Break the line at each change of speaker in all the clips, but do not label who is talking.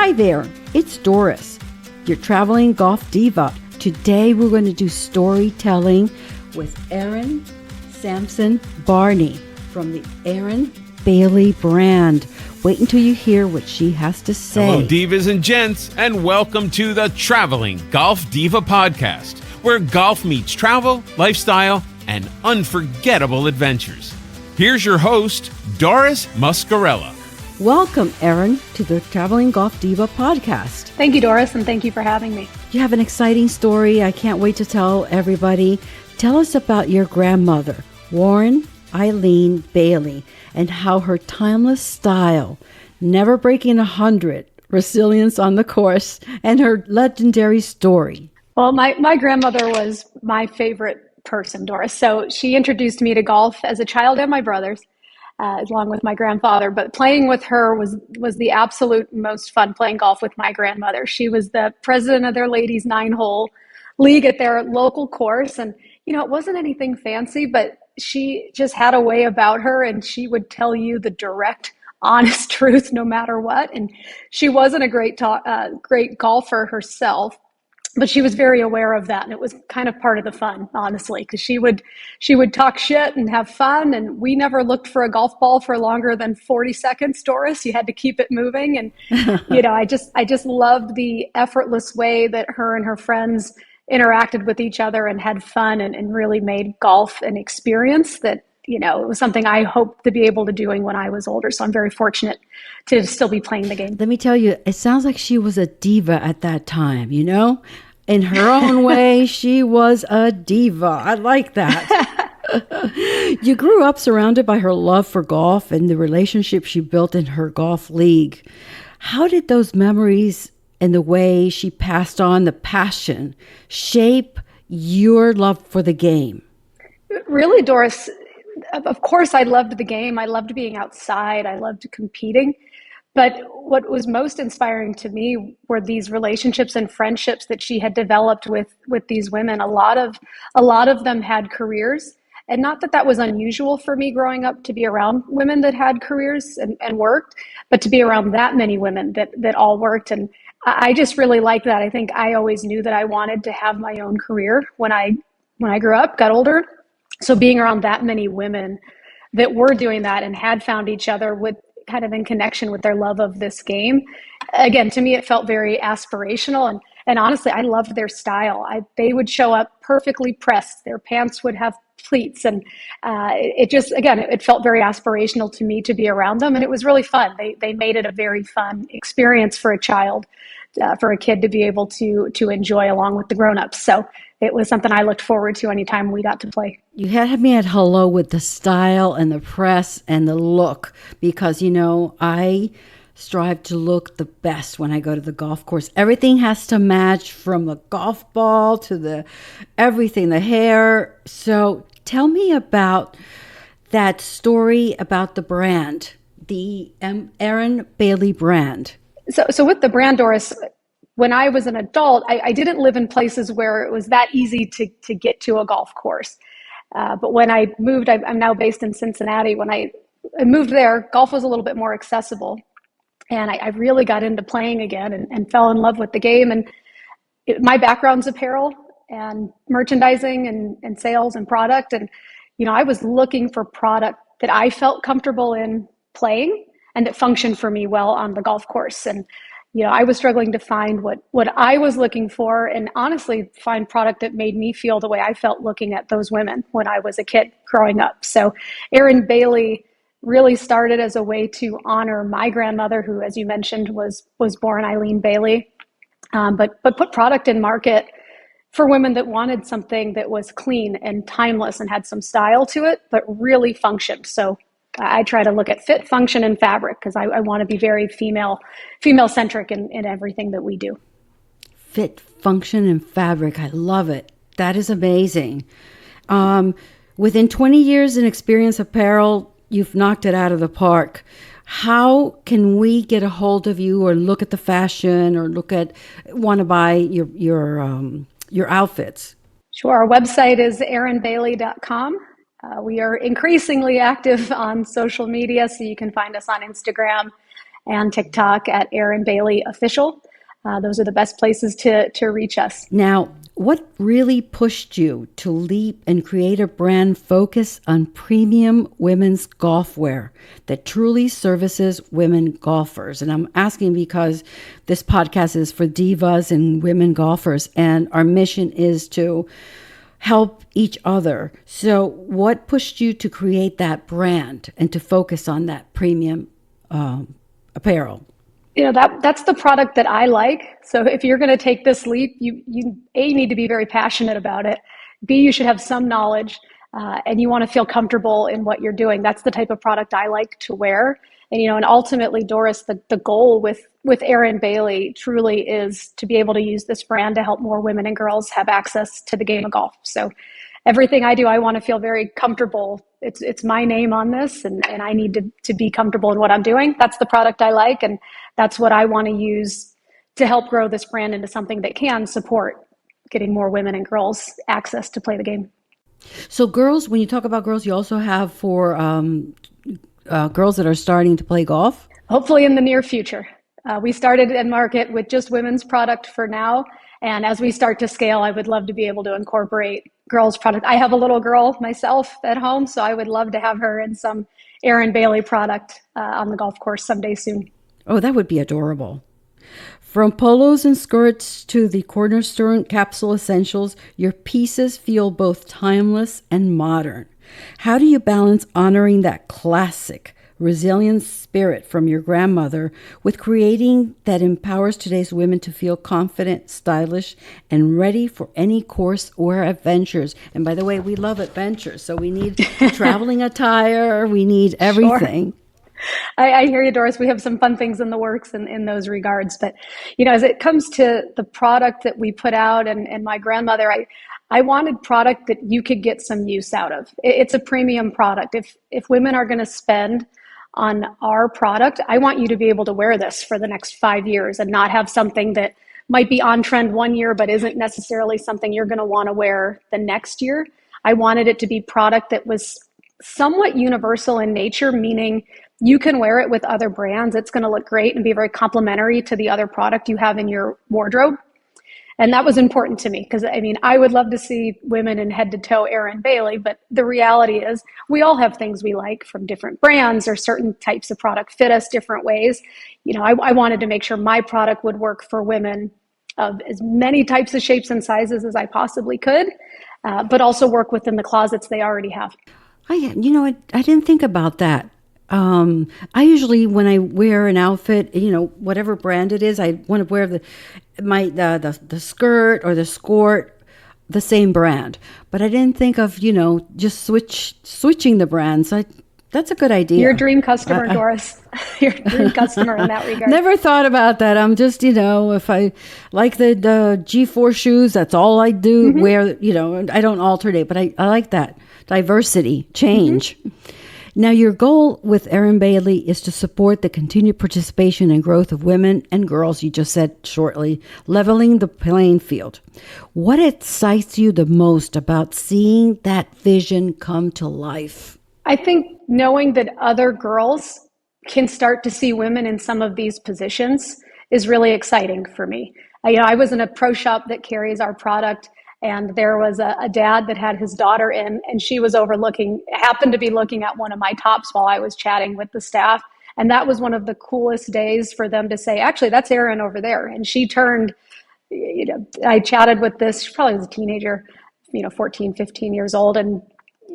Hi there, it's Doris, your Traveling Golf Diva. Today we're going to do storytelling with Erin Samson Barney from the ERIN Bailey brand. Wait until you hear what she has to say.
Hello, divas and gents, and welcome to the Traveling Golf Diva Podcast, where golf meets travel, lifestyle, and unforgettable adventures. Here's your host, Doris Muscarella.
Welcome, Erin, to the Traveling Golf Diva Podcast.
Thank you, Doris, and thank you for having me.
You have an exciting story I can't wait to tell everybody. Tell us about your grandmother, Warren Eileen Bailey, and how her timeless style, never breaking 100, resilience on the course, and her legendary story.
Well, my grandmother was my favorite person, Doris. So she introduced me to golf as a child and my brothers, along with my grandfather. But playing with her was the absolute most fun, playing golf with my grandmother. She was the president of their ladies 9-hole league at their local course. And, it wasn't anything fancy, but she just had a way about her, and she would tell you the direct, honest truth no matter what. And she wasn't a great golfer herself, but she was very aware of that, and it was kind of part of the fun, honestly, because she would talk shit and have fun, and we never looked for a golf ball for longer than 40 seconds, Doris. You had to keep it moving, and I just loved the effortless way that her and her friends interacted with each other and had fun, and really made golf an experience that it was something I hoped to be able to doing when I was older. So I'm very fortunate to still be playing the game.
Let me tell you, it sounds like she was a diva at that time, In her own way, she was a diva. I like that. You grew up surrounded by her love for golf and the relationship she built in her golf league. How did those memories and the way she passed on the passion shape your love for the game?
Really, Doris, of course, I loved the game. I loved being outside. I loved competing. But what was most inspiring to me were these relationships and friendships that she had developed with these women. A lot of them had careers, and not that was unusual for me growing up to be around women that had careers and worked, but to be around that many women that all worked. And I just really liked that. I think I always knew that I wanted to have my own career when I grew up, got older. So being around that many women that were doing that and had found each other with kind of in connection with their love of this game. Again, to me, it felt very aspirational. And honestly, I loved their style. They would show up perfectly pressed. Their pants would have pleats. And it felt very aspirational to me to be around them. And it was really fun. They made it a very fun experience for a child, for a kid to be able to enjoy along with the grown-ups. So it was something I looked forward to anytime we got to play.
You had me at hello with the style and the press and the look, because, I strive to look the best when I go to the golf course. Everything has to match, from the golf ball to the everything, the hair. So tell me about that story about the brand, the ERIN Bailey brand.
So with the brand, Doris, when I was an adult, I didn't live in places where it was that easy to get to a golf course. But when I moved, I'm now based in Cincinnati. When I moved there, golf was a little bit more accessible. And I really got into playing again and fell in love with the game. And my background's apparel and merchandising and sales and product. And, I was looking for product that I felt comfortable in playing and that functioned for me well on the golf course. And I was struggling to find what I was looking for, and honestly find product that made me feel the way I felt looking at those women when I was a kid growing up. So ERIN Bailey really started as a way to honor my grandmother, who, as you mentioned, was born Eileen Bailey, but put product in market for women that wanted something that was clean and timeless and had some style to it, but really functioned. So I try to look at fit, function, and fabric, because I want to be very female-centric in everything that we do.
Fit, function, and fabric. I love it. That is amazing. Within 20 years in experience apparel, you've knocked it out of the park. How can we get a hold of you, or look at the fashion, or want to buy your outfits?
Sure. Our website is erinbailey.com. We are increasingly active on social media, so you can find us on Instagram and TikTok at Erin Bailey Official. Those are the best places to reach us.
Now, what really pushed you to leap and create a brand focused on premium women's golf wear that truly services women golfers? And I'm asking because this podcast is for divas and women golfers, and our mission is to help each other. So what pushed you to create that brand and to focus on that premium apparel?
That's the product that I like. So if you're going to take this leap, you A, need to be very passionate about it. B, you should have some knowledge, and you want to feel comfortable in what you're doing. That's the type of product I like to wear. And ultimately, Doris, the goal with Erin Bailey truly is to be able to use this brand to help more women and girls have access to the game of golf. So everything I do, I want to feel very comfortable. It's my name on this, and I need to be comfortable in what I'm doing. That's the product I like, and that's what I want to use to help grow this brand into something that can support getting more women and girls access to play the game.
So girls, when you talk about girls, you also have for girls that are starting to play golf?
Hopefully in the near future. We started in market with just women's product for now. And as we start to scale, I would love to be able to incorporate girls' product. I have a little girl myself at home, so I would love to have her in some Erin Bailey product on the golf course someday soon.
Oh, that would be adorable. From polos and skirts to the cornerstone capsule essentials, your pieces feel both timeless and modern. How do you balance honoring that classic, resilient spirit from your grandmother with creating that empowers today's women to feel confident, stylish, and ready for any course or adventures? And by the way, we love adventures, so we need traveling attire, we need everything.
Sure. I hear you, Doris. We have some fun things in the works in those regards. But, as it comes to the product that we put out and my grandmother, I wanted product that you could get some use out of. It's a premium product. If women are going to spend on our product, I want you to be able to wear this for the next 5 years and not have something that might be on trend one year, but isn't necessarily something you're going to want to wear the next year. I wanted it to be product that was somewhat universal in nature, meaning you can wear it with other brands. It's going to look great and be very complementary to the other product you have in your wardrobe. And that was important to me because, I would love to see women in head to toe Erin Bailey, but the reality is we all have things we like from different brands, or certain types of product fit us different ways. I wanted to make sure my product would work for women of as many types of shapes and sizes as I possibly could, but also work within the closets they already have.
I didn't think about that. I usually, when I wear an outfit, whatever brand it is, I want to wear the skirt or the skirt, the same brand. But I didn't think of, just switching the brands. That's a good idea.
Your dream customer, Doris. Your dream customer in that regard.
Never thought about that. I'm just, if I like the G4 shoes, that's all I do. Mm-hmm. Wear, I don't alternate, but I like that diversity, change. Mm-hmm. Now, your goal with Erin Bailey is to support the continued participation and growth of women and girls, you just said shortly, leveling the playing field. What excites you the most about seeing that vision come to life?
I think knowing that other girls can start to see women in some of these positions is really exciting for me. I was in a pro shop that carries our product, and there was a dad that had his daughter in, and she was happened to be looking at one of my tops while I was chatting with the staff. And that was one of the coolest days for them to say, actually, that's Erin over there. And she turned, I chatted with this, she probably was a teenager, 14, 15 years old. And,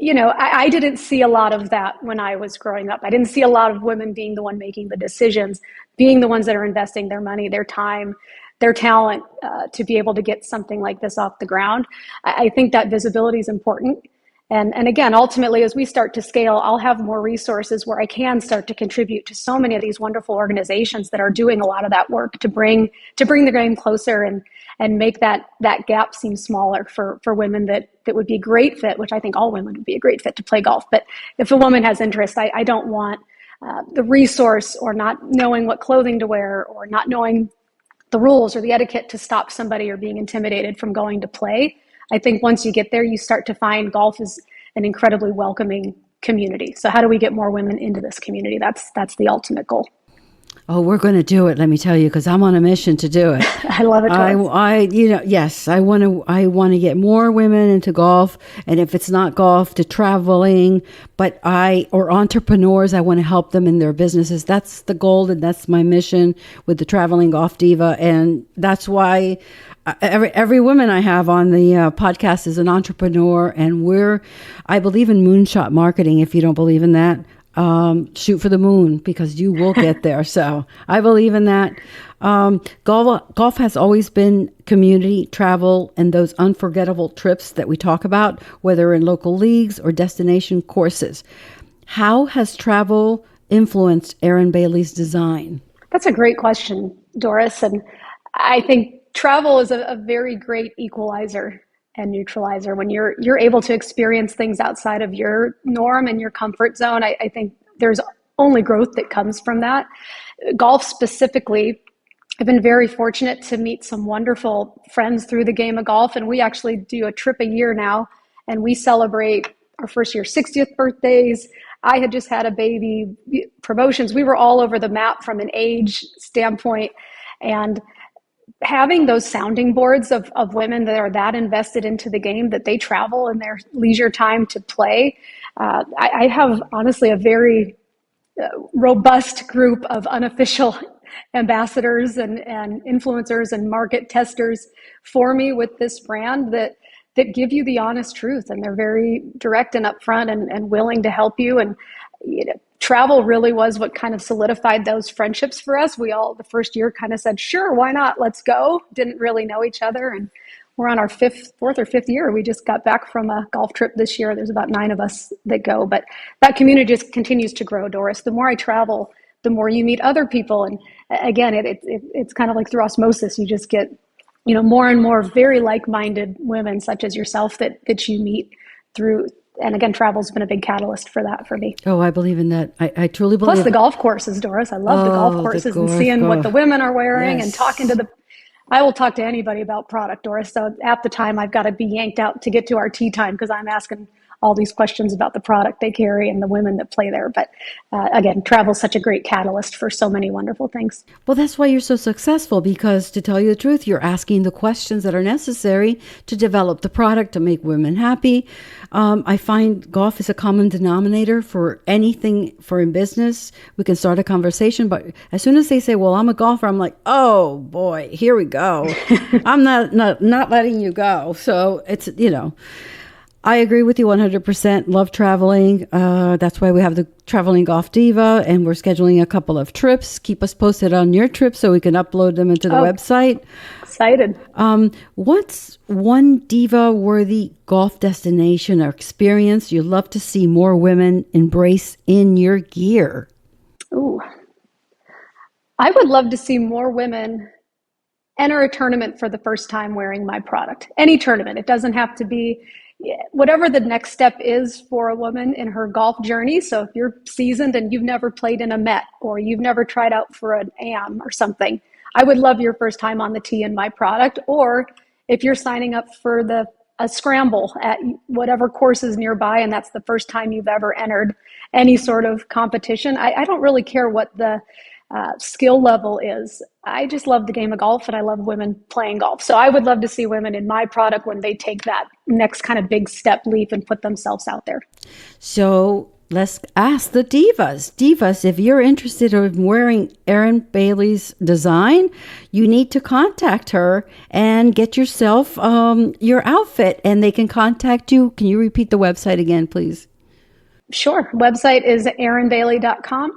I didn't see a lot of that when I was growing up. I didn't see a lot of women being the one making the decisions, being the ones that are investing their money, their time, their talent to be able to get something like this off the ground. I think that visibility is important. And again, ultimately, as we start to scale, I'll have more resources where I can start to contribute to so many of these wonderful organizations that are doing a lot of that work to bring the game closer and make that gap seem smaller for women that would be a great fit, which I think all women would be a great fit to play golf. But if a woman has interest, I don't want the resource or not knowing what clothing to wear or not knowing the rules or the etiquette to stop somebody or being intimidated from going to play. I think once you get there, you start to find golf is an incredibly welcoming community. So how do we get more women into this community? That's the ultimate goal.
Oh, we're going to do it. Let me tell you, because I'm on a mission to do it.
I love it.
Yes, I want to get more women into golf, and if it's not golf, to traveling. Or entrepreneurs, I want to help them in their businesses. That's the goal, and that's my mission with the Traveling Golf Diva, and that's why every woman I have on the podcast is an entrepreneur, and I believe in moonshot marketing. If you don't believe in that, shoot for the moon, because you will get there. So I believe in that. Golf has always been community travel and those unforgettable trips that we talk about, whether in local leagues or destination courses. How has travel influenced Erin Bailey's design?
That's a great question, Doris. And I think travel is a very great equalizer and neutralizer. When you're able to experience things outside of your norm and your comfort zone, I think there's only growth that comes from that. Golf specifically, I've been very fortunate to meet some wonderful friends through the game of golf, and we actually do a trip a year now, and we celebrate our first year 60th birthdays. I had just had a baby, promotions. We were all over the map from an age standpoint, and having those sounding boards of women that are that invested into the game that they travel in their leisure time to play. I have honestly a very robust group of unofficial ambassadors and influencers and market testers for me with this brand that give you the honest truth, and they're very direct and upfront and willing to help you. And travel really was what kind of solidified those friendships for us. We all, the first year, kind of said, sure, why not? Let's go. Didn't really know each other. And we're on our fourth or fifth year. We just got back from a golf trip this year. There's about 9 of us that go. But that community just continues to grow, Doris. The more I travel, the more you meet other people. And again, it's kind of like through osmosis. You just get, more and more very like-minded women such as yourself that you meet through. And again, travel's been a big catalyst for that for me.
Oh, I believe in that. I truly believe.
Plus the golf courses, Doris. I love the golf courses and seeing what the women are wearing, yes, and talking to I will talk to anybody about product, Doris. So at the time, I've got to be yanked out to get to our tea time because I'm asking all these questions about the product they carry and the women that play there. But again, travel is such a great catalyst for so many wonderful things.
Well, that's why you're so successful, because to tell you the truth, you're asking the questions that are necessary to develop the product to make women happy. I find golf is a common denominator for anything for in business. We can start a conversation, but as soon as they say, well, I'm a golfer, I'm like, oh boy, here we go. I'm not letting you go. So it's, I agree with you 100%. Love traveling. That's why we have the Traveling Golf Diva, and we're scheduling a couple of trips. Keep us posted on your trips so we can upload them into the website.
Excited.
What's one diva-worthy golf destination or experience you'd love to see more women embrace in your gear?
Ooh, I would love to see more women enter a tournament for the first time wearing my product. Any tournament. It doesn't have to be whatever the next step is for a woman in her golf journey. So if you're seasoned and you've never played in a Met, or you've never tried out for an AM or something, I would love your first time on the tee in my product. Or if you're signing up for a scramble at whatever course is nearby, and that's the first time you've ever entered any sort of competition, I don't really care what the skill level is. I just love the game of golf, and I love women playing golf. So I would love to see women in my product when they take that next kind of big step leap and put themselves out there.
So let's ask the divas. Divas, if you're interested in wearing Erin Bailey's design, you need to contact her and get yourself your outfit, and they can contact you. Can you repeat the website again, please?
Sure. Website is erinbailey.com.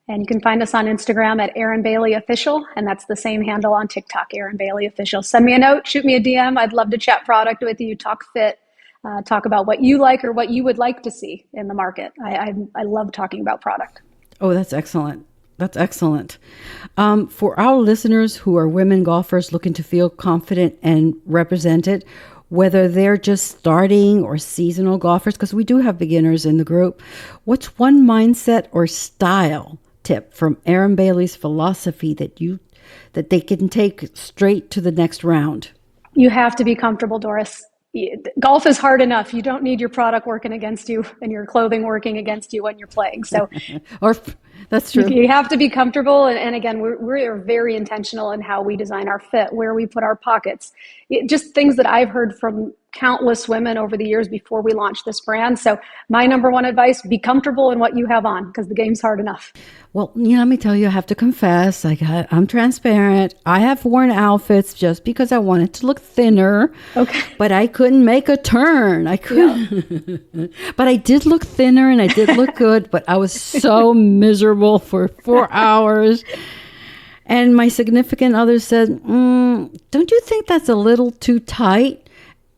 And you can find us on Instagram at Erin Bailey Official, and that's the same handle on TikTok, Erin Bailey Official. Send me a note, shoot me a DM. I'd love to chat product with you, talk fit, talk about what you like or what you would like to see in the market. I love talking about product.
Oh, that's excellent. That's excellent. For our listeners who are women golfers looking to feel confident and represented, whether they're just starting or seasonal golfers, because we do have beginners in the group, what's one mindset or style tip from Erin Bailey's philosophy that they can take straight to the next round?
You have to be comfortable, Doris. Golf is hard enough. You don't need your product working against you and your clothing working against you when you're playing. So,
That's true.
You have to be comfortable. And again, we're very intentional in how we design our fit, where we put our pockets. Just things that I've heard from countless women over the years before we launched this brand. So my number one advice, be comfortable in what you have on, because the game's hard enough.
Well, let me tell you, I have to confess, I'm transparent. I have worn outfits just because I wanted to look thinner.
Okay.
But I couldn't make a turn. I couldn't. Yeah. But I did look thinner and I did look good, but I was so miserable for 4 hours. And my significant other said, don't you think that's a little too tight?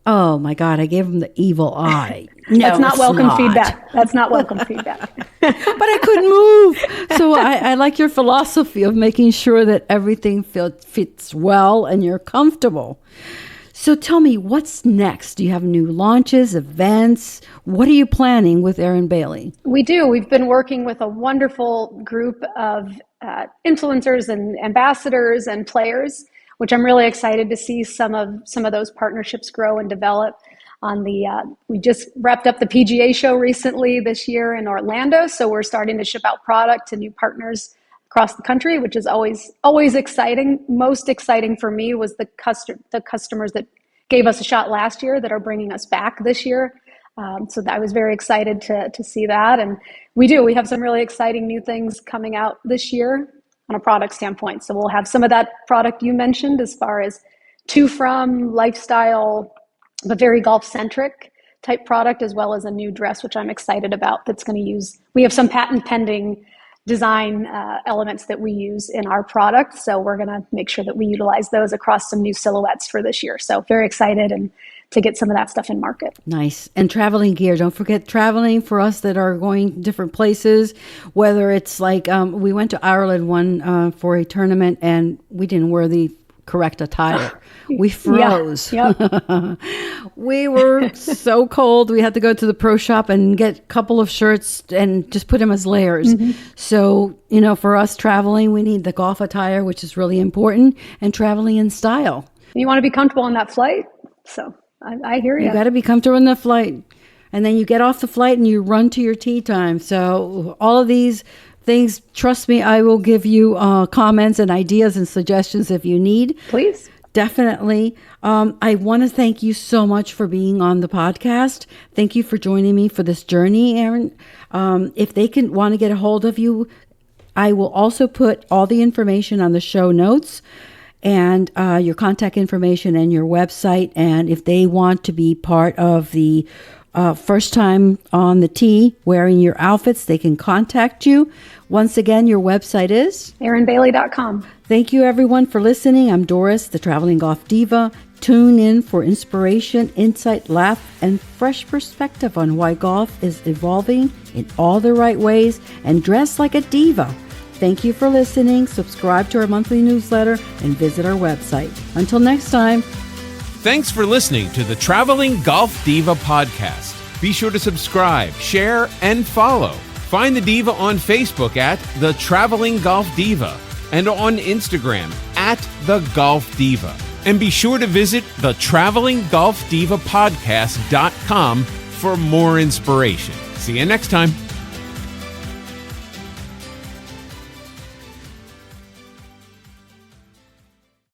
Oh my God, I gave him the evil eye. No,
that's not welcome feedback. That's not welcome feedback.
But I couldn't move. So I like your philosophy of making sure that everything fits well and you're comfortable. So tell me, what's next? Do you have new launches, events? What are you planning with Erin Bailey?
We do. We've been working with a wonderful group of influencers and ambassadors and players, which I'm really excited to see some of those partnerships grow and develop. We just wrapped up the PGA show recently this year in Orlando, so we're starting to ship out product to new partners across the country, which is always exciting. Most exciting for me was the customers that gave us a shot last year that are bringing us back this year. So I was very excited to see that, and we have some really exciting new things coming out this year on a product standpoint. So we'll have some of that product you mentioned as far as from lifestyle, but very golf-centric type product, as well as a new dress, which I'm excited about, that's going to we have some patent pending design elements that we use in our product. So we're going to make sure that we utilize those across some new silhouettes for this year. So very excited and to get some of that stuff in market.
Nice. And traveling gear. Don't forget traveling for us that are going different places, whether it's like we went to Ireland for a tournament and we didn't wear the correct attire. We froze.
Yeah. Yep.
We were so cold. We had to go to the pro shop and get a couple of shirts and just put them as layers. Mm-hmm. So, for us traveling, we need the golf attire, which is really important, and traveling in style.
You want to be comfortable on that flight. So I hear you.
You got to be comfortable in the flight. And then you get off the flight and you run to your tee time. So all of these things, trust me, I will give you comments and ideas and suggestions if you need.
Please.
Definitely. I want to thank you so much for being on the podcast. Thank you for joining me for this journey, Erin. If they want to get a hold of you, I will also put all the information on the show notes and your contact information and your website. And if they want to be part of the first time on the tee wearing your outfits, they can contact you. Once again, your website is
ErinBailey.com.
Thank you, everyone, for listening. I'm Doris, the Traveling Golf Diva. Tune in for inspiration, insight, laugh, and fresh perspective on why golf is evolving in all the right ways, and dress like a diva. Thank you for listening. Subscribe to our monthly newsletter and visit our website. Until next time.
Thanks for listening to the Traveling Golf Diva Podcast. Be sure to subscribe, share, and follow. Find the Diva on Facebook at The Traveling Golf Diva and on Instagram at The Golf Diva. And be sure to visit the TravelingGolfDivaPodcast.com for more inspiration. See you next time.